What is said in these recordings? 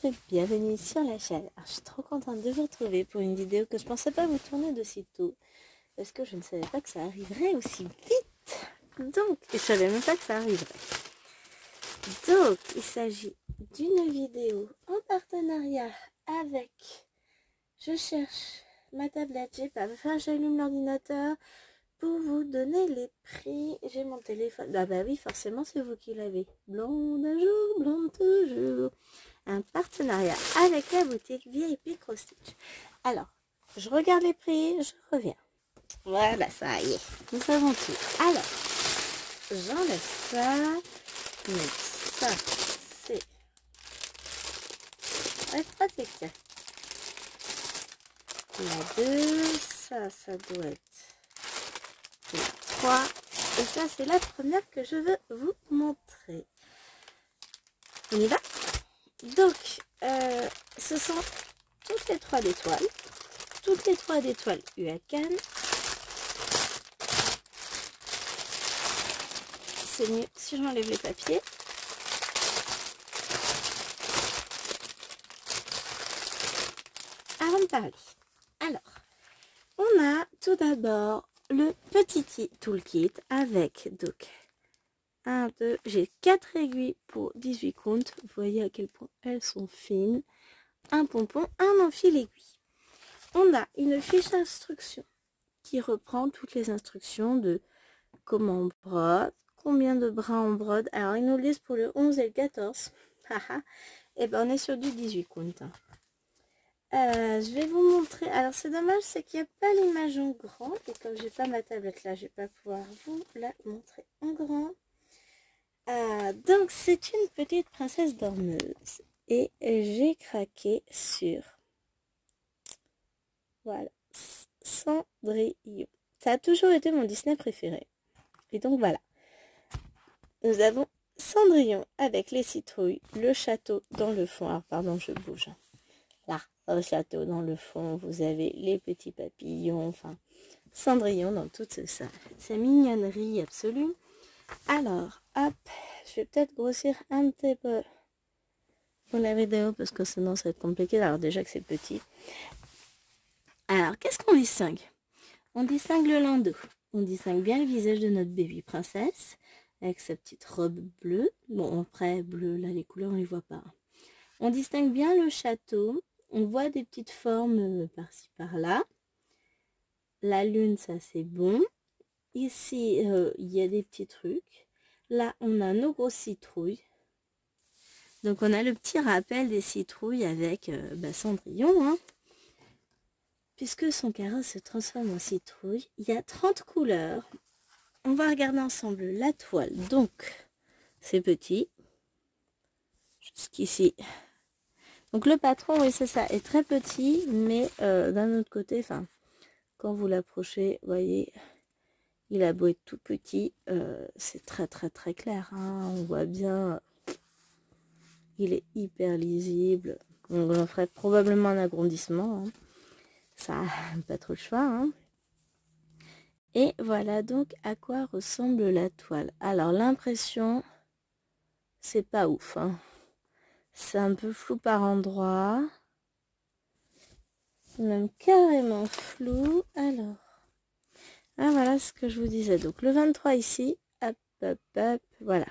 et bienvenue sur la chaîne. Alors, je suis trop contente de vous retrouver pour une vidéo que je pensais pas vous tourner de si tôt. Parce que je ne savais pas que ça arriverait aussi vite. Donc, je savais même pas que ça arriverait. Donc, il s'agit d'une vidéo en partenariat avec... Je cherche ma tablette, j'ai pas. Enfin, j'allume l'ordinateur pour vous donner les prix. J'ai mon téléphone. Ah bah oui, forcément, c'est vous qui l'avez. Blonde un jour, blonde toujours. Un partenariat avec la boutique VIP Cross Stitch. Alors, je regarde les prix, je reviens. Voilà, ça y est, nous avons tout. Alors, j'enlève ça. Mais ça, c'est la protection. La 2, ça doit être la 3. Et ça, c'est la première que je veux vous montrer. On y va? Donc, ce sont toutes les 3 d'étoiles. Toutes les 3 d'étoiles UACAN. C'est mieux si j'enlève les papiers. Avant de parler. Alors, on a tout d'abord le petit toolkit avec donc 1, 2, j'ai 4 aiguilles pour 18 comptes. Vous voyez à quel point elles sont fines. Un pompon, un enfil aiguille. On a une fiche d'instruction qui reprend toutes les instructions de comment on brode, combien de bras on brode. Alors, ils nous le disent pour le 11 et le 14. Et ben, on est sur du 18 comptes. Je vais vous montrer. Alors, c'est dommage, c'est qu'il n'y a pas l'image en grand. Et comme j'ai pas ma tablette là, je vais pas pouvoir vous la montrer en grand. Donc, c'est une petite princesse dormeuse. Et j'ai craqué sur... Voilà. Cendrillon. Ça a toujours été mon Disney préféré. Et donc, voilà. Nous avons Cendrillon avec les citrouilles, le château dans le fond. Alors, pardon, je bouge. Là, au château dans le fond, vous avez les petits papillons. Enfin, Cendrillon dans toute sa mignonnerie absolue. Alors, hop, je vais peut-être grossir un petit peu pour la vidéo parce que sinon ça va être compliqué. Alors, déjà que c'est petit. Alors, qu'est-ce qu'on distingue? On distingue le landau. On distingue bien le visage de notre baby princesse avec sa petite robe bleue. Bon, après, bleu, là, les couleurs, on les voit pas. On distingue bien le château. On voit des petites formes par-ci, par-là. La lune, ça, c'est bon. Ici, il y a des petits trucs. Là, on a nos grosses citrouilles. Donc, on a le petit rappel des citrouilles avec Cendrillon, hein. Puisque son carrosse se transforme en citrouille, il y a 30 couleurs. On va regarder ensemble la toile. Donc, c'est petit. Jusqu'ici. Donc, le patron, oui, c'est ça, est très petit. Mais d'un autre côté, enfin, quand vous l'approchez, vous voyez, il a beau être tout petit. C'est très, très, très clair, hein. On voit bien. Il est hyper lisible. On en ferait probablement un agrandissement, hein. Ça, pas trop le choix, hein. Et voilà donc à quoi ressemble la toile. Alors l'impression, c'est pas ouf, hein. C'est un peu flou par endroits. C'est même carrément flou. Alors, voilà ce que je vous disais. Donc le 23 ici, hop, hop, hop, voilà.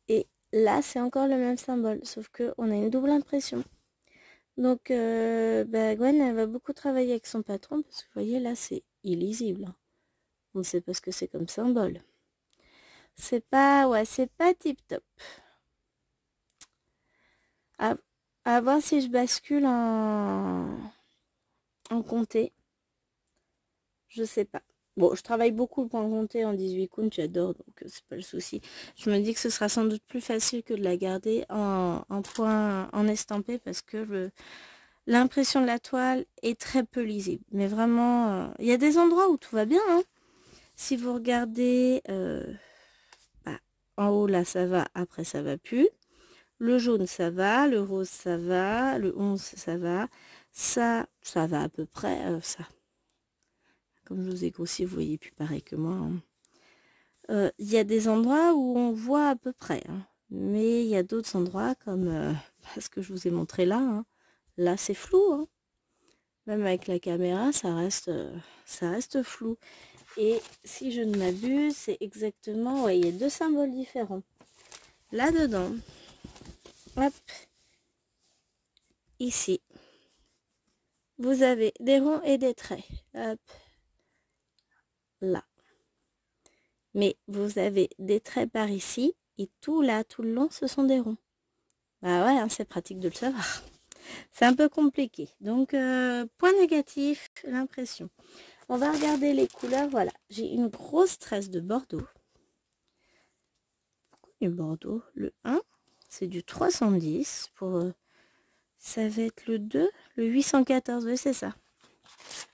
Et là, c'est encore le même symbole, sauf qu'on a une double impression. Donc, Gwen, elle va beaucoup travailler avec son patron, parce que vous voyez, là, c'est illisible. On sait pas ce que c'est comme symbole. C'est pas, ouais, c'est pas tip top. À voir si je bascule en comté. Je sais pas. Bon, je travaille beaucoup le point comté en 18 count, j'adore, donc c'est pas le souci. Je me dis que ce sera sans doute plus facile que de la garder en point en estampé, parce que l'impression de la toile est très peu lisible. Mais vraiment, il y a des endroits où tout va bien, hein. Si vous regardez en haut, là, ça va. Après, ça va plus. Le jaune, ça va. Le rose, ça va. Le 11, ça va. Ça va à peu près. Ça. Comme je vous ai grossi, vous voyez plus pareil que moi, hein. Y a des endroits où on voit à peu près, hein. Mais il y a d'autres endroits comme ce que je vous ai montré là. Hein. Là, c'est flou. Hein. Même avec la caméra, ça reste flou. Et si je ne m'abuse, c'est exactement... Ouais, il y a 2 symboles différents. Là-dedans, hop, ici, vous avez des ronds et des traits. Hop, là. Mais vous avez des traits par ici. Et tout là, tout le long, ce sont des ronds. Bah ouais, hein, c'est pratique de le savoir. C'est un peu compliqué. Donc, point négatif, l'impression. On va regarder les couleurs. Voilà, j'ai une grosse tresse de Bordeaux. Pourquoi du Bordeaux? Le 1, c'est du 310. Ça va être le 2, le 814. Oui, c'est ça.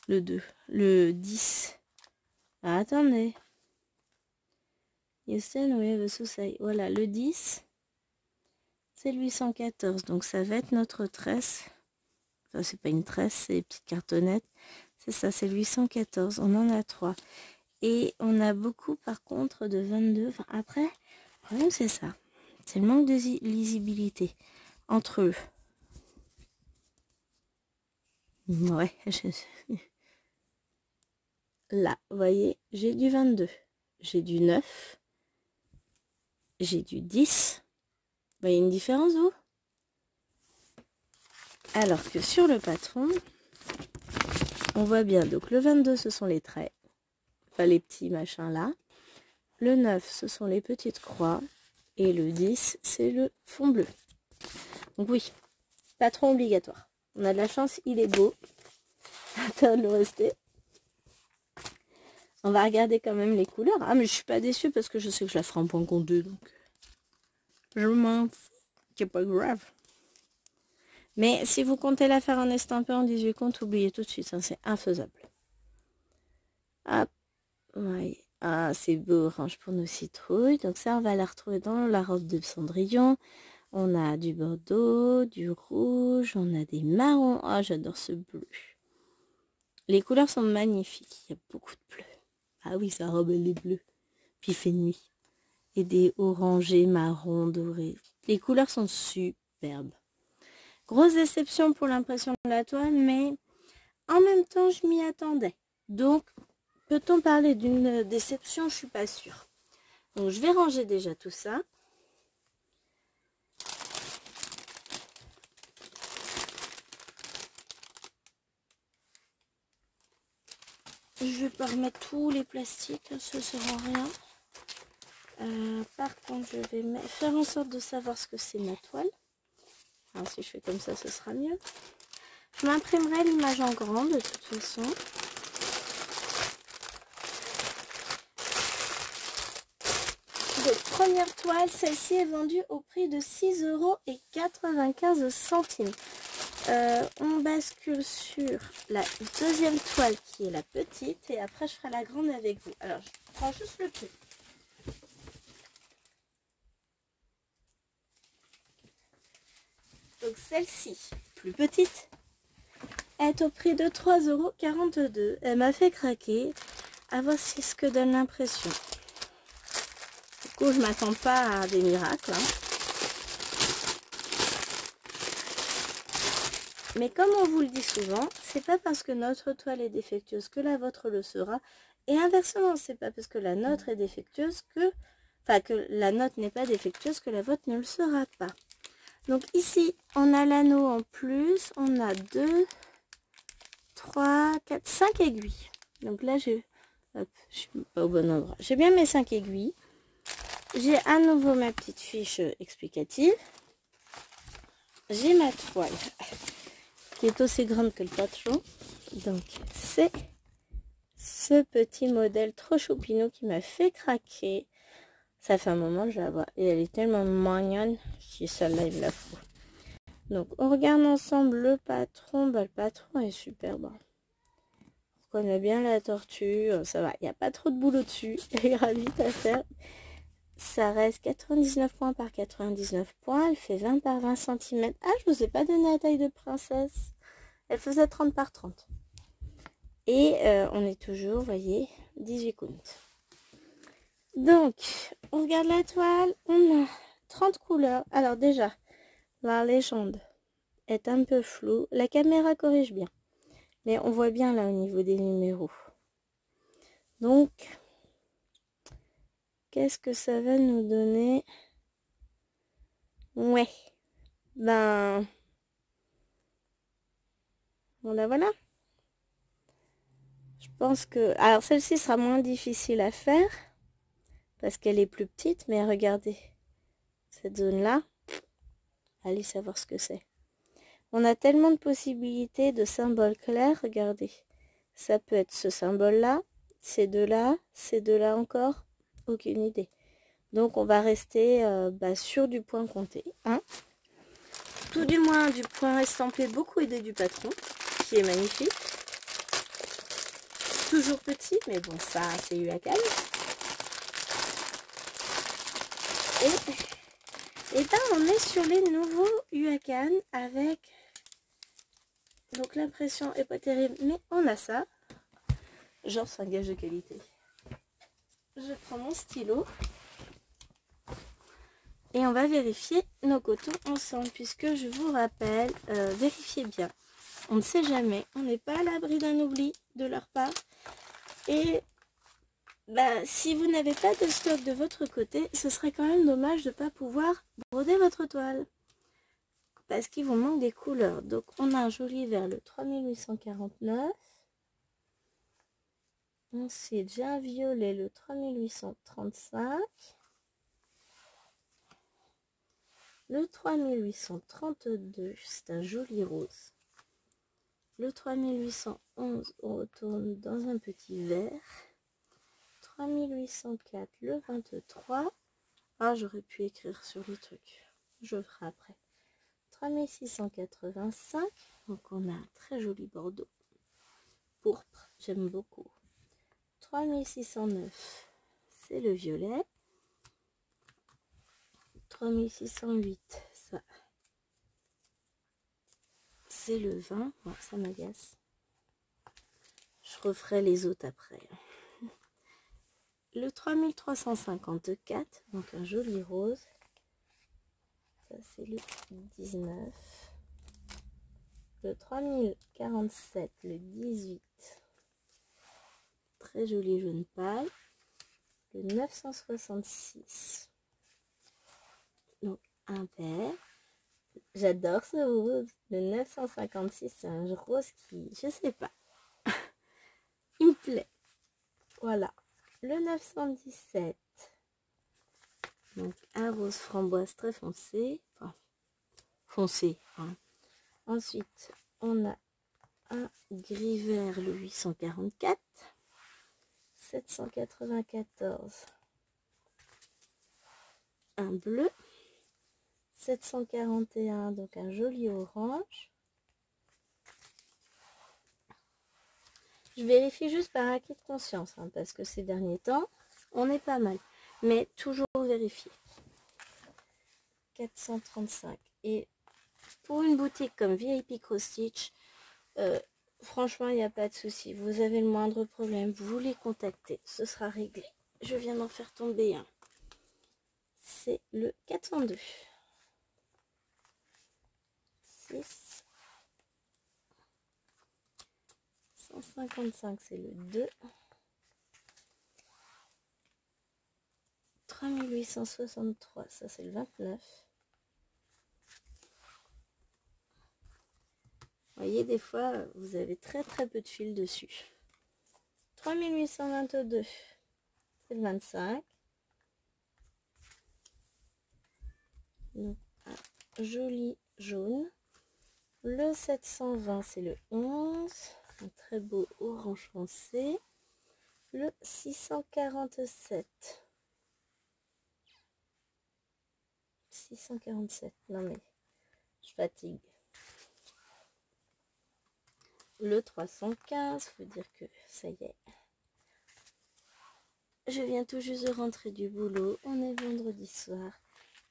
Le 2, le 10. Ah, attendez. Houston, oui, le Soussaï. Voilà, le 10, c'est le 814. Donc, ça va être notre tresse. Enfin, c'est pas une tresse, c'est des petites cartonnettes. C'est ça, c'est le 814. On en a 3. Et on a beaucoup, par contre, de 22. Enfin, après, le problème, c'est ça. C'est le manque de lisibilité entre eux. Ouais. Là, vous voyez, j'ai du 22. J'ai du 9. J'ai du 10. Vous voyez une différence, vous? Alors que sur le patron, on voit bien. Donc, le 22, ce sont les traits. Enfin, les petits machins là. Le 9, ce sont les petites croix. Et le 10, c'est le fond bleu. Donc oui, patron obligatoire. On a de la chance, il est beau. Attends de le rester. On va regarder quand même les couleurs. Ah, mais je suis pas déçue parce que je sais que je la ferai en point compte 2. Donc, je m'en fous. C'est pas grave. Mais si vous comptez la faire en estampé en 18 comptes, oubliez tout de suite. Hein, c'est infaisable. Hop. Ouais. Ah, c'est beau, orange pour nos citrouilles. Donc ça, on va la retrouver dans la robe de Cendrillon. On a du bordeaux, du rouge, on a des marrons. Ah, j'adore ce bleu. Les couleurs sont magnifiques. Il y a beaucoup de bleu. Ah oui, sa robe, elle est bleue. Puis il fait nuit. Et des orangés, marrons, dorés. Les couleurs sont superbes. Grosse déception pour l'impression de la toile, mais en même temps, je m'y attendais. Donc, peut-on parler d'une déception? Je suis pas sûre. Donc, je vais ranger déjà tout ça. Je vais pas remettre tous les plastiques, ce sera rien. Par contre, je vais faire en sorte de savoir ce que c'est ma toile. Alors, si je fais comme ça, ce sera mieux. Je m'imprimerai l'image en grand de toute façon. Donc, première toile, celle-ci est vendue au prix de 6,95 €. On bascule sur la deuxième toile qui est la petite et après je ferai la grande avec vous. Alors je prends juste le prix. Donc celle-ci, plus petite, est au prix de 3,42 €. Elle m'a fait craquer. À voir si ce que donne l'impression. Du coup, je m'attends pas à des miracles. Hein. Mais comme on vous le dit souvent, c'est pas parce que notre toile est défectueuse que la vôtre le sera. Et inversement, c'est pas parce que la nôtre est défectueuse que... Enfin, que la nôtre n'est pas défectueuse que la vôtre ne le sera pas. Donc ici, on a l'anneau en plus. On a 2, 3, 4, 5 aiguilles. Donc là, je suis pas au bon endroit. J'ai bien mes 5 aiguilles. J'ai à nouveau ma petite fiche explicative. J'ai ma toile qui est aussi grande que le patron. Donc, c'est ce petit modèle trop choupinou qui m'a fait craquer. Ça fait un moment que je la vois. Et elle est tellement mignonne. Si celle-là, il me la faut. Donc, on regarde ensemble le patron. Bah, le patron est superbe. On connaît bien la tortue. Ça va. Il n'y a pas trop de boulot dessus. Elle est vite à faire. Ça reste 99 points par 99 points. Elle fait 20 par 20 cm. Ah, je vous ai pas donné la taille de princesse. Elle faisait 30 par 30. Et on est toujours, vous voyez, 18 comptes. Donc, on regarde la toile. On a 30 couleurs. Alors déjà, la légende est un peu floue. La caméra corrige bien, mais on voit bien là au niveau des numéros. Donc, qu'est-ce que ça va nous donner? Ouais, ben, voilà. Je pense que... Alors, celle-ci sera moins difficile à faire, parce qu'elle est plus petite, mais regardez, cette zone-là, allez savoir ce que c'est. On a tellement de possibilités de symboles clairs, regardez. Ça peut être ce symbole-là, ces deux-là encore, aucune idée. Donc on va rester sur du point compté, hein. Tout du moins du point estampé beaucoup aidé du patron, qui est magnifique. Toujours petit, mais bon, ça c'est UACAN. Et ben on est sur les nouveaux UACAN avec... Donc l'impression est pas terrible, mais on a ça. Genre c'est un gage de qualité. Je prends mon stylo. Et on va vérifier nos cotons ensemble, puisque je vous rappelle, vérifiez bien. On ne sait jamais, on n'est pas à l'abri d'un oubli de leur part. Et si vous n'avez pas de stock de votre côté, ce serait quand même dommage de ne pas pouvoir broder votre toile. Parce qu'il vous manque des couleurs. Donc on a un joli vert, le 3849. Ensuite j'ai un violet, le 3835. Le 3832, c'est un joli rose. Le 3811, on retourne dans un petit vert. 3804, le 23. Ah, j'aurais pu écrire sur les trucs. Je ferai après. 3685, donc on a un très joli bordeaux. Pourpre, j'aime beaucoup. 3609, c'est le violet. 3608, ça... c'est le 20, bon, ça m'agace. Je referai les autres après. Le 3354, donc un joli rose. Ça c'est le 19. Le 3047, le 18. Très joli jaune pâle. Le 966. Donc un vert. J'adore ce rose. Le 956, c'est un rose qui, je sais pas, il me plaît. Voilà. Le 917, donc un rose framboise très foncé. Enfin, foncé. Hein. Ensuite, on a un gris vert, le 844. 794. Un bleu. 741, donc un joli orange. Je vérifie juste par acquis de conscience, hein, parce que ces derniers temps, on est pas mal. Mais toujours vérifier. 435. Et pour une boutique comme VIP Cross Stitch, franchement, il n'y a pas de souci. Vous avez le moindre problème, vous les contactez. Ce sera réglé. Je viens d'en faire tomber un. C'est le 402. 6. 155, c'est le 2. 3863, ça c'est le 29. Vous voyez, des fois, vous avez très peu de fil dessus. 3822, c'est le 25. Donc, un joli jaune. Le 720, c'est le 11. Un très beau orange foncé. Le 647. 647, non mais je fatigue. Le 315, faut dire que ça y est. Je viens tout juste de rentrer du boulot. On est vendredi soir.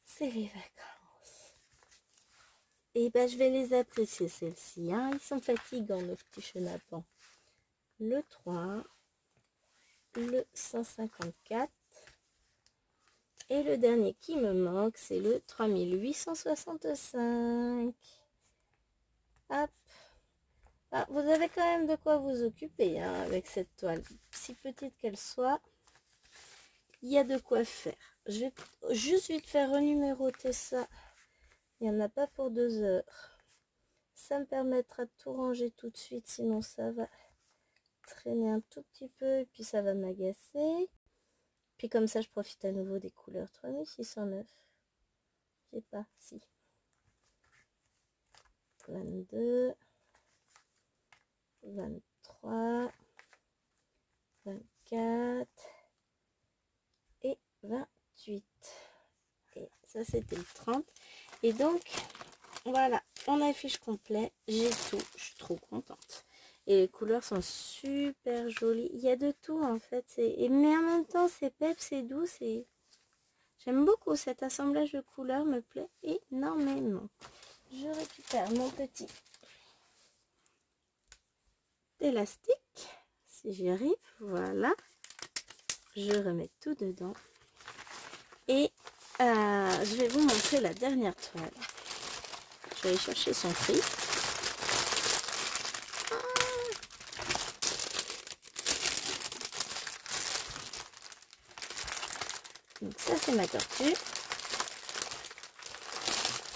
C'est les vacances. Et ben je vais les apprécier celles-ci. Hein. Ils sont fatigants nos petits chenapans. Le 3. Le 154. Et le dernier qui me manque, c'est le 3865. Hop. Ah, vous avez quand même de quoi vous occuper hein, avec cette toile. Si petite qu'elle soit, il y a de quoi faire. Je vais juste vite faire renuméroter ça. Il n'y en a pas pour 2 heures. Ça me permettra de tout ranger tout de suite, sinon ça va traîner un tout petit peu et puis ça va m'agacer. Puis comme ça, je profite à nouveau des couleurs. 3609. J'ai pas, si. 22. 23. 24. Et 28. Et ça, c'était le 30. Et donc, voilà, on affiche complet. J'ai tout. Je suis trop contente. Et les couleurs sont super jolies. Il y a de tout en fait. Mais en même temps, c'est pep, c'est doux. J'aime beaucoup cet assemblage de couleurs. Me plaît énormément. Je récupère mon petit élastique. Si j'y arrive. Voilà. Je remets tout dedans. Et je vais vous montrer la dernière toile. Je vais aller chercher son prix. Donc ça c'est ma tortue.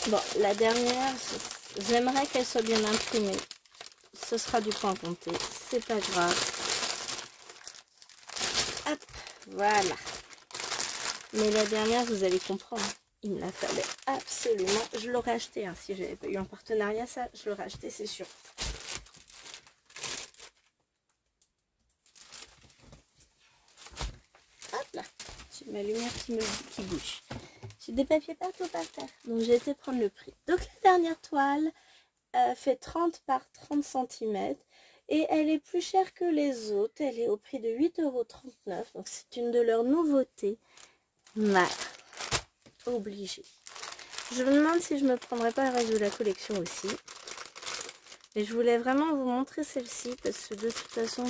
Bon, la dernière, j'aimerais qu'elle soit bien imprimée. Ce sera du point compté, c'est pas grave. Hop, voilà. Mais la dernière, vous allez comprendre. Il me la fallait absolument. Je l'aurais acheté, hein, si j'avais pas eu un partenariat, ça, je l'aurais acheté, c'est sûr. Hop là, j'ai ma lumière qui bouge. J'ai des papiers partout par terre, donc j'ai été prendre le prix. Donc la dernière toile fait 30 par 30 cm et elle est plus chère que les autres. Elle est au prix de 8,39 €. Donc c'est une de leurs nouveautés. Voilà, obligée. Je me demande si je me prendrais pas le reste de la collection aussi. Mais je voulais vraiment vous montrer celle-ci parce que de toute façon,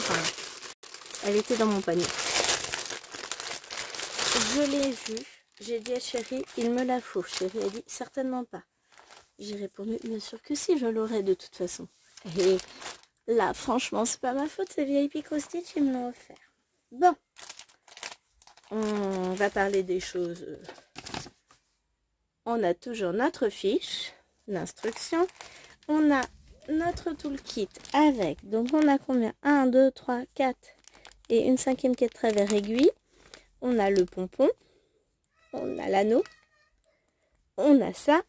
elle était dans mon panier. Je l'ai vue. J'ai dit à Chérie, il me la faut. Chérie a dit, certainement pas. J'ai répondu, bien sûr que si, je l'aurais de toute façon. Et là, franchement, c'est pas ma faute, c'est VIP Cross-Stitch, ils me l'ont offert. Bon, on va parler des choses. On a toujours notre fiche d'instruction. On a notre toolkit avec, donc on a combien? 1, 2, 3, 4 et une 5e quai de travers aiguille. On a le pompon. On a l'anneau. On a ça.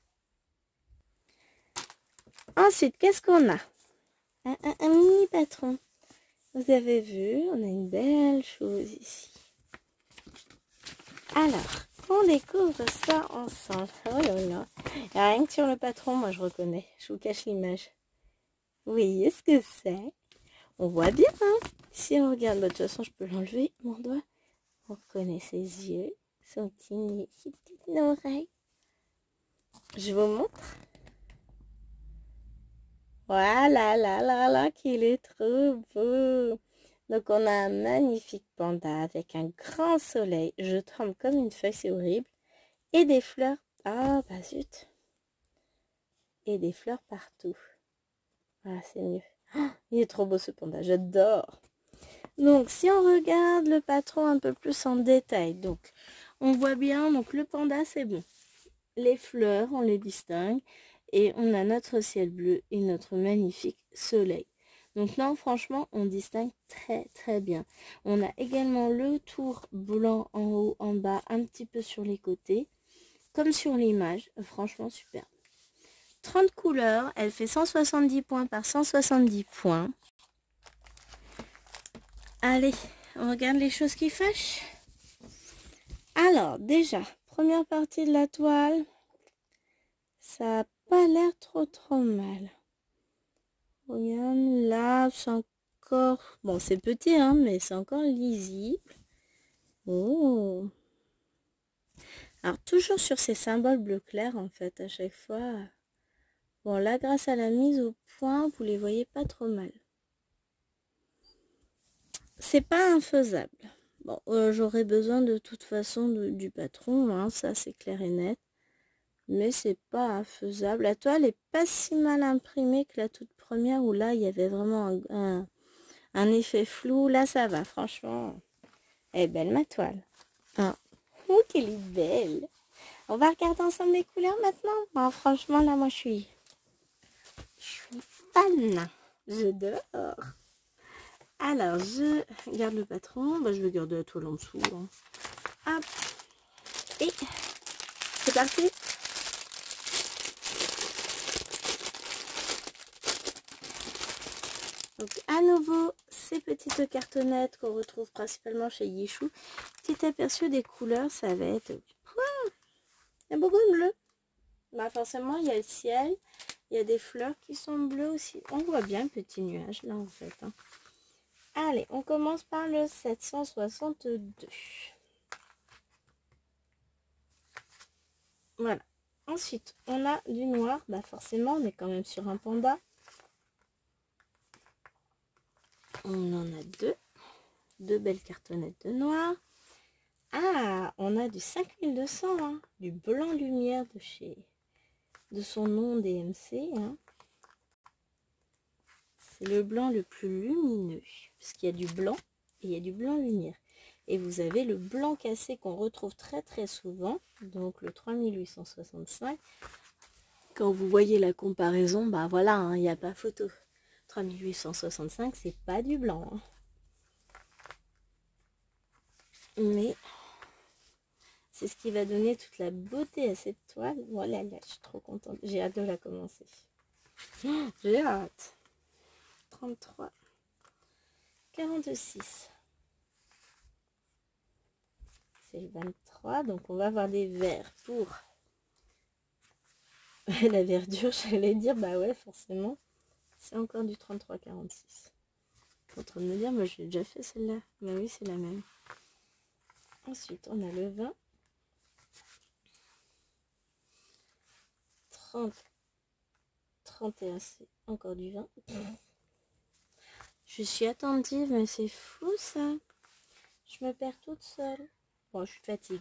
Ensuite, qu'est-ce qu'on a? Un mini patron. Vous avez vu, on a une belle chose ici. Alors, on découvre ça ensemble. Oh là là. Rien que sur le patron, moi je reconnais. Je vous cache l'image. Vous voyez ce que c'est? On voit bien, hein? Si on regarde, de toute façon, je peux l'enlever, mon doigt. On reconnaît ses yeux, son petit nez, ses petites oreilles. Je vous montre. Voilà, là, qu'il est trop beau. Donc, on a un magnifique panda avec un grand soleil. Je tremble comme une feuille, c'est horrible. Et des fleurs. Ah, bah zut. Et des fleurs partout. Voilà, c'est mieux. Oh, il est trop beau ce panda, j'adore. Donc, si on regarde le patron un peu plus en détail, donc, on voit bien, donc le panda, c'est bon. Les fleurs, on les distingue. Et on a notre ciel bleu et notre magnifique soleil. Donc là, franchement, on distingue très très bien. On a également le tour blanc en haut, en bas, un petit peu sur les côtés. Comme sur l'image, franchement super. 30 couleurs, elle fait 170 points par 170 points. Allez, on regarde les choses qui fâchent. Alors, déjà, première partie de la toile, ça n'a pas l'air trop mal. Regarde, là, c'est encore... Bon, c'est petit, hein, mais c'est encore lisible. Oh. Alors, toujours sur ces symboles bleu clair, en fait, à chaque fois. Bon, là, grâce à la mise au point, vous les voyez pas trop mal. C'est pas infaisable. Bon, j'aurais besoin de toute façon du patron, hein, ça c'est clair et net. Mais c'est pas faisable. La toile est pas si mal imprimée que la toute première où là il y avait vraiment un effet flou. Là ça va, franchement. Elle est belle ma toile. Ah. Oh, qu'elle est belle. On va regarder ensemble les couleurs maintenant. Bon, franchement là moi je suis fan. J'adore. Alors je garde le patron. Bah, je vais garder la toile en dessous. Hein. Hop. Et c'est parti. Donc à nouveau, ces petites cartonnettes qu'on retrouve principalement chez Yichou. Petit aperçu des couleurs, ça va être... Il y a beaucoup de bleu. Bah forcément, il y a le ciel. Il y a des fleurs qui sont bleues aussi. On voit bien le petit nuage là en fait. Hein. Allez, on commence par le 762. Voilà. Ensuite, on a du noir. Bah forcément, on est quand même sur un panda. On en a deux belles cartonnettes de noir. Ah, on a du 5200, hein, du blanc lumière de son nom DMC. Hein. C'est le blanc le plus lumineux, puisqu'il y a du blanc et il y a du blanc lumière. Et vous avez le blanc cassé qu'on retrouve très très souvent, donc le 3865. Quand vous voyez la comparaison, bah voilà, il n'y a pas photo. 3865, c'est pas du blanc. Hein. Mais c'est ce qui va donner toute la beauté à cette toile. Voilà, là, je suis trop contente. J'ai hâte de la commencer. Oh, j'ai hâte. 33. 46. C'est le 23. Donc, on va avoir des verts pour la verdure. J'allais dire, bah ouais, forcément. C'est encore du 33-46. En train de me dire, moi, j'ai déjà fait celle-là. Bah oui, c'est la même. Ensuite, on a le 20. 30. 31, c'est encore du 20. Je suis attentive, mais c'est fou ça. Je me perds toute seule. Bon, je suis fatiguée.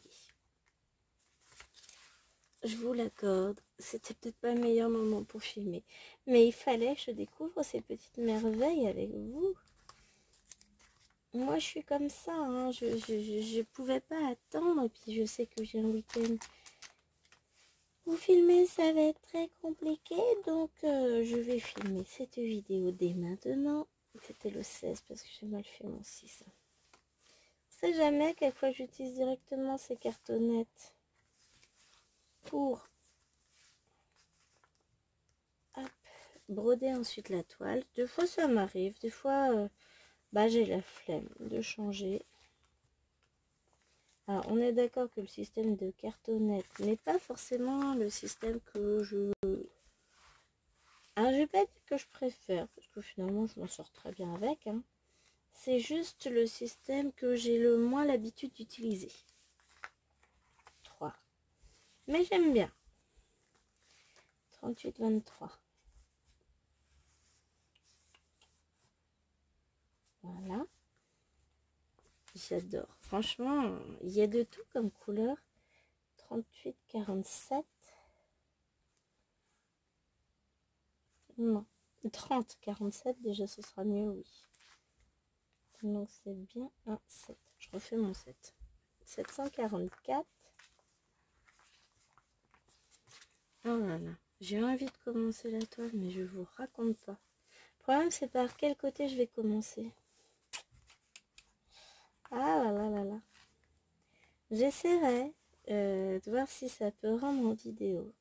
Je vous l'accorde. C'était peut-être pas le meilleur moment pour filmer. Mais il fallait que je découvre ces petites merveilles avec vous. Moi, je suis comme ça. Hein. Je pouvais pas attendre. Et puis, je sais que j'ai un week-end. Vous filmer, ça va être très compliqué. Donc, je vais filmer cette vidéo dès maintenant. C'était le 16 parce que j'ai mal fait mon 6. On sait jamais, quelquefois j'utilise directement ces cartonnettes pour hop, broder ensuite la toile. Des fois ça m'arrive, des fois bah, j'ai la flemme de changer. Alors on est d'accord que le système de cartonnette n'est pas forcément le système que je... Alors je vais pas dire que je préfère, parce que finalement je m'en sors très bien avec. Hein. C'est juste le système que j'ai le moins l'habitude d'utiliser. 3. Mais j'aime bien. 38-23. Voilà. J'adore. Franchement, il y a de tout comme couleur. 38-47. Non. 30-47, déjà ce sera mieux, oui. Donc c'est bien un 7. Je refais mon 7. 744. Oh là là. J'ai envie de commencer la toile, mais je vous raconte pas. Le problème, c'est par quel côté je vais commencer. Ah là là là là. J'essaierai de voir si ça peut rendre en vidéo.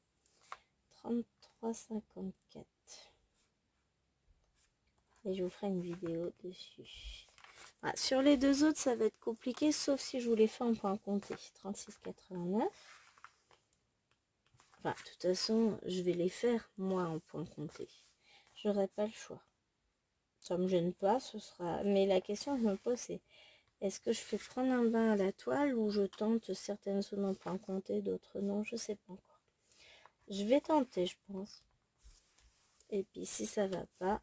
33-54. Et je vous ferai une vidéo dessus. Ah, sur les deux autres, ça va être compliqué, sauf si je vous les fais en point compté. 36,89. Enfin, de toute façon, je vais les faire, moi, en point compté. J'aurai pas le choix. Ça me gêne pas, ce sera... Mais la question que je me pose, c'est est-ce que je fais prendre un bain à la toile ou je tente certaines zones en point compté, d'autres non, je sais pas encore. Je vais tenter, je pense. Et puis, si ça va pas,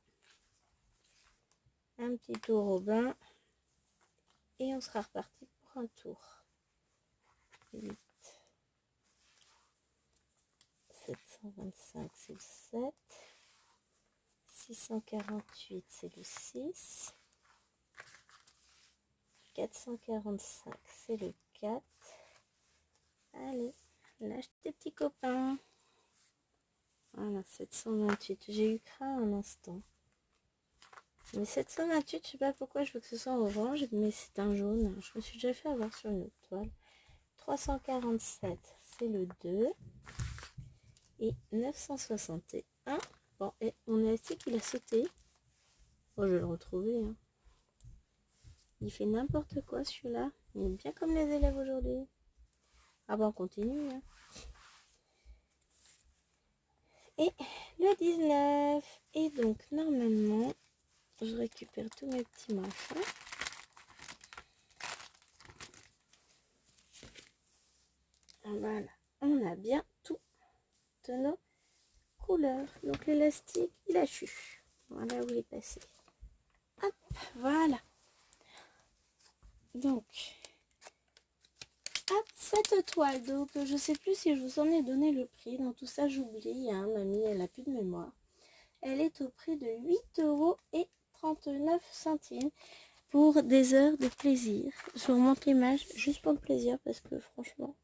un petit tour au bain. et on sera reparti pour un tour. 8, 725 c'est le 7, 648 c'est le 6, 445 c'est le 4. Allez, lâche tes petits copains. Voilà, 728. J'ai eu craint un instant. Mais 728, je sais pas pourquoi je veux que ce soit orange, mais c'est un jaune. Je me suis déjà fait avoir sur une autre toile. 347, c'est le 2. Et 961. Bon, et mon élastique, il a sauté. Oh, je vais le retrouver. Hein. Il fait n'importe quoi, celui-là. Il est bien comme les élèves aujourd'hui. Ah bon, on continue. Hein. Et le 19. Et donc, normalement, je récupère tous mes petits machins. Voilà, on a bien tout de nos couleurs. Donc, l'élastique, il a chu. Voilà où il est passé. Hop, voilà. Donc, hop, cette toile, donc je sais plus si je vous en ai donné le prix. Dans tout ça, j'oublie, hein, mamie, elle a plus de mémoire. Elle est au prix de 8,39 € pour des heures de plaisir. Je vous remonte l'image juste pour le plaisir parce que franchement,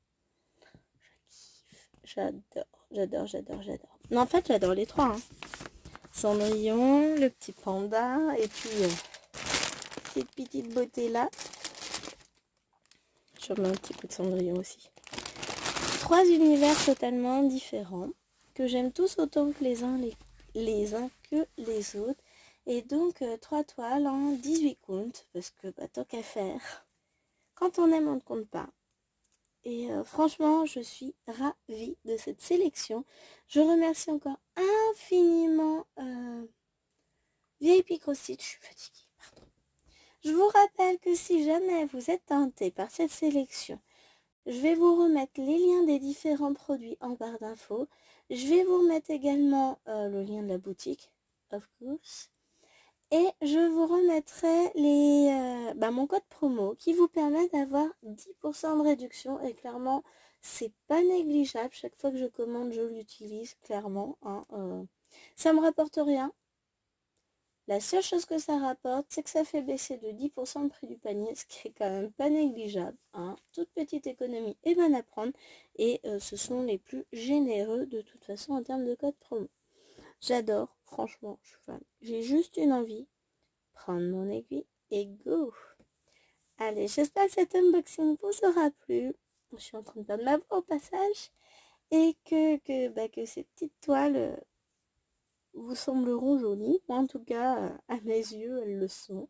j'adore. Non, en fait, j'adore les trois. Hein. Cendrillon, le petit panda et puis cette petite beauté là. Je remets un petit coup de Cendrillon aussi. 3 univers totalement différents que j'aime tous autant que les uns que les autres. Et donc 3 toiles en 18 comptes parce que bah, tant qu'à faire, quand on aime on ne compte pas. Et franchement je suis ravie de cette sélection. Je remercie encore infiniment VIP CrossFit. Je suis fatiguée, pardon. Je vous rappelle que si jamais vous êtes tenté par cette sélection, je vais vous remettre les liens des différents produits en barre d'infos. Je vais vous remettre également le lien de la boutique, of course. Et je vous remettrai mon code promo qui vous permet d'avoir 10% de réduction. Et clairement, c'est pas négligeable. Chaque fois que je commande, je l'utilise clairement. Hein, ça me rapporte rien. La seule chose que ça rapporte, c'est que ça fait baisser de 10% le prix du panier, ce qui est quand même pas négligeable. Hein. Toute petite économie est bonne à prendre et ce sont les plus généreux de toute façon en termes de code promo. J'adore, franchement, je suis fan. J'ai juste une envie, prendre mon aiguille et go. Allez, j'espère que cet unboxing vous aura plu. Je suis en train de perdre ma voix au passage et que ces petites toiles vous sembleront jolies. Moi, en tout cas, à mes yeux, elles le sont.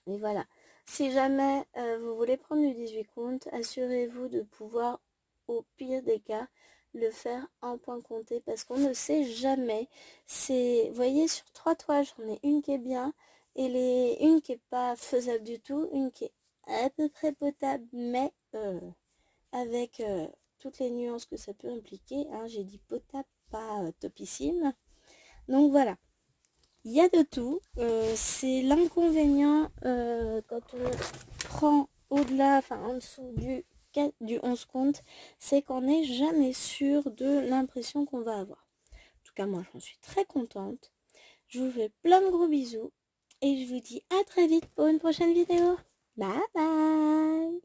Et voilà. Si jamais vous voulez prendre du 18 comptes, assurez-vous de pouvoir, au pire des cas, le faire en point compté parce qu'on ne sait jamais. Vous voyez, sur 3 toiles, j'en ai une qui est bien et une qui est pas faisable du tout, une qui est à peu près potable, mais avec toutes les nuances que ça peut impliquer. Hein, j'ai dit potable, pas topissime. Donc voilà, il y a de tout. C'est l'inconvénient quand on prend au-delà, enfin en dessous du 11 comptes, c'est qu'on n'est jamais sûr de l'impression qu'on va avoir. En tout cas, moi, j'en suis très contente. Je vous fais plein de gros bisous et je vous dis à très vite pour une prochaine vidéo. Bye bye!